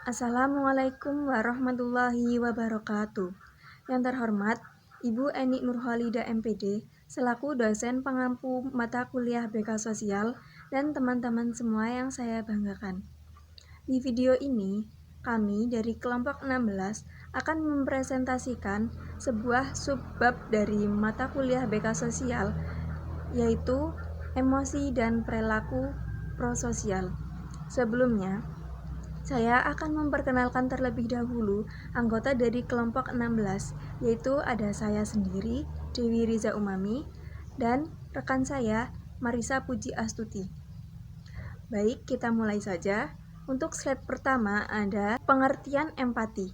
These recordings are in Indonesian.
Assalamualaikum warahmatullahi wabarakatuh. Yang terhormat, Ibu Eni Nurhalida MPD, selaku dosen pengampu mata kuliah BK Sosial, dan teman-teman semua yang saya banggakan. Di video ini, kami dari kelompok 16 akan mempresentasikan sebuah subbab dari mata kuliah BK Sosial, yaitu emosi dan perilaku prososial. Sebelumnya, saya akan memperkenalkan terlebih dahulu anggota dari kelompok 16, yaitu ada saya sendiri, Dewi Riza Umami, dan rekan saya, Marisa Puji Astuti. Baik, kita mulai saja. Untuk slide pertama ada pengertian empati.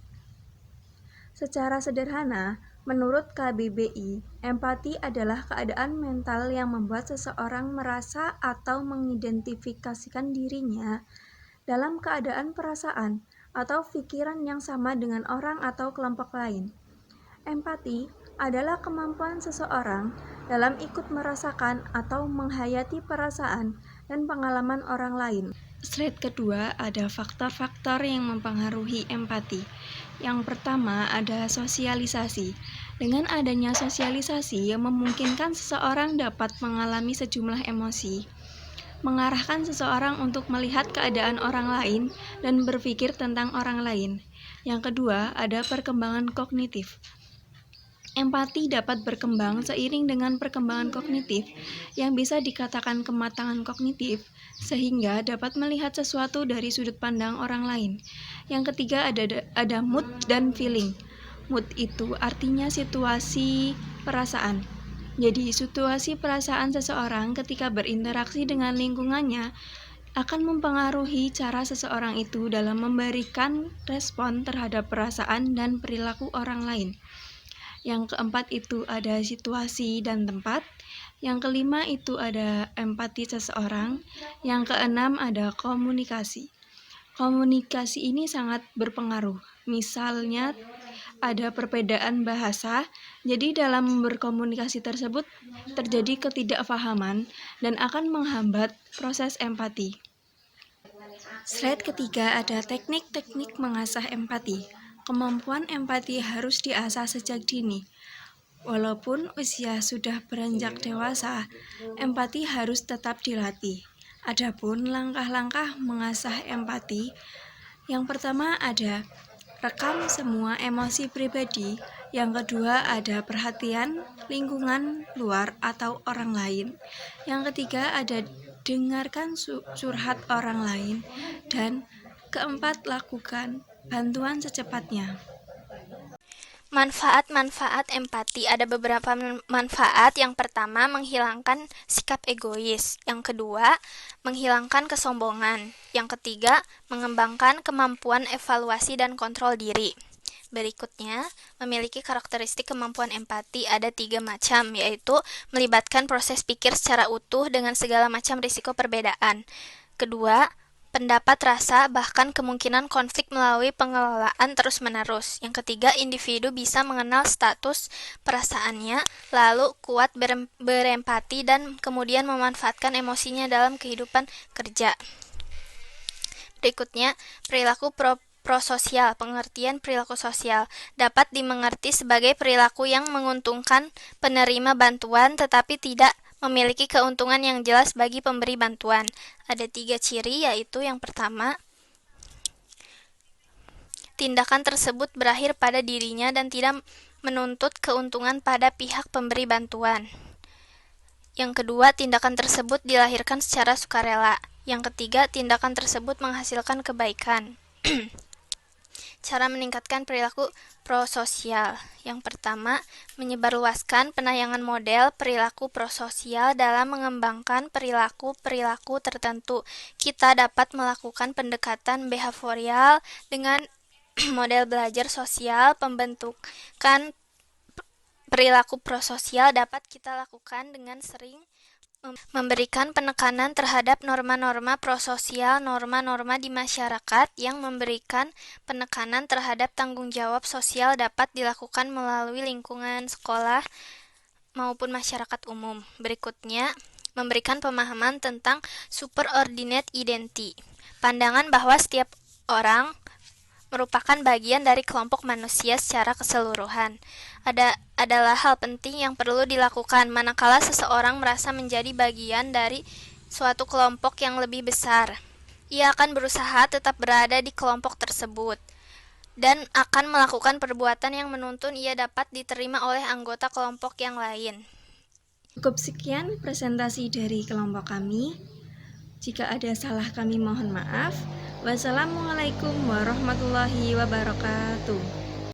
Secara sederhana, menurut KBBI, empati adalah keadaan mental yang membuat seseorang merasa atau mengidentifikasikan dirinya dalam keadaan perasaan atau pikiran yang sama dengan orang atau kelompok lain. Empati adalah kemampuan seseorang dalam ikut merasakan atau menghayati perasaan dan pengalaman orang lain. Slide kedua ada faktor-faktor yang mempengaruhi empati. Yang pertama ada sosialisasi. Dengan adanya sosialisasi yang memungkinkan seseorang dapat mengalami sejumlah emosi, mengarahkan seseorang untuk melihat keadaan orang lain dan berpikir tentang orang lain. Yang kedua, ada perkembangan kognitif. Empati dapat berkembang seiring dengan perkembangan kognitif yang bisa dikatakan kematangan kognitif, sehingga dapat melihat sesuatu dari sudut pandang orang lain. Yang ketiga, ada mood dan feeling. Mood itu artinya situasi perasaan. Jadi, situasi perasaan seseorang ketika berinteraksi dengan lingkungannya akan mempengaruhi cara seseorang itu dalam memberikan respon terhadap perasaan dan perilaku orang lain. Yang keempat itu ada situasi dan tempat. Yang kelima itu ada empati seseorang. Yang keenam ada komunikasi. Komunikasi ini sangat berpengaruh. Misalnya ada perbedaan bahasa, jadi dalam berkomunikasi tersebut terjadi ketidakfahaman dan akan menghambat proses empati. Slide ketiga ada teknik-teknik mengasah empati. Kemampuan empati harus diasah sejak dini. Walaupun usia sudah beranjak dewasa, empati harus tetap dilatih. Adapun langkah-langkah mengasah empati, yang pertama ada rekam semua emosi pribadi. Yang kedua ada perhatian lingkungan luar atau orang lain. Yang ketiga ada dengarkan curhat orang lain. Dan keempat, lakukan bantuan secepatnya. Manfaat-manfaat empati. Ada beberapa manfaat. Yang pertama, menghilangkan sikap egois. Yang kedua, menghilangkan kesombongan. Yang ketiga, mengembangkan kemampuan evaluasi dan kontrol diri. Berikutnya, memiliki karakteristik kemampuan empati ada 3 macam, yaitu melibatkan proses pikir secara utuh dengan segala macam risiko perbedaan. Kedua, pendapat rasa bahkan kemungkinan konflik melalui pengelolaan terus-menerus. Yang ketiga, individu bisa mengenal status perasaannya, lalu kuat berempati dan kemudian memanfaatkan emosinya dalam kehidupan kerja. Berikutnya, perilaku prososial. Pengertian perilaku sosial dapat dimengerti sebagai perilaku yang menguntungkan penerima bantuan tetapi tidak memiliki keuntungan yang jelas bagi pemberi bantuan. Ada 3 ciri, yaitu yang pertama, tindakan tersebut berakhir pada dirinya dan tidak menuntut keuntungan pada pihak pemberi bantuan. Yang kedua, tindakan tersebut dilahirkan secara sukarela. Yang ketiga, tindakan tersebut menghasilkan kebaikan. Cara meningkatkan perilaku prososial. Yang pertama, menyebarluaskan penayangan model perilaku prososial dalam mengembangkan perilaku-perilaku tertentu. Kita dapat melakukan pendekatan behavioral dengan model belajar sosial. Pembentukan perilaku prososial dapat kita lakukan dengan sering memberikan penekanan terhadap norma-norma prososial, norma-norma di masyarakat yang memberikan penekanan terhadap tanggung jawab sosial dapat dilakukan melalui lingkungan sekolah maupun masyarakat umum. Berikutnya, memberikan pemahaman tentang superordinate identity. Pandangan bahwa setiap orang merupakan bagian dari kelompok manusia secara keseluruhan. Adalah hal penting yang perlu dilakukan manakala seseorang merasa menjadi bagian dari suatu kelompok yang lebih besar. Ia akan berusaha tetap berada di kelompok tersebut dan akan melakukan perbuatan yang menuntun ia dapat diterima oleh anggota kelompok yang lain. Cukup sekian presentasi dari kelompok kami. Jika ada salah kami mohon maaf. Wassalamualaikum warahmatullahi wabarakatuh.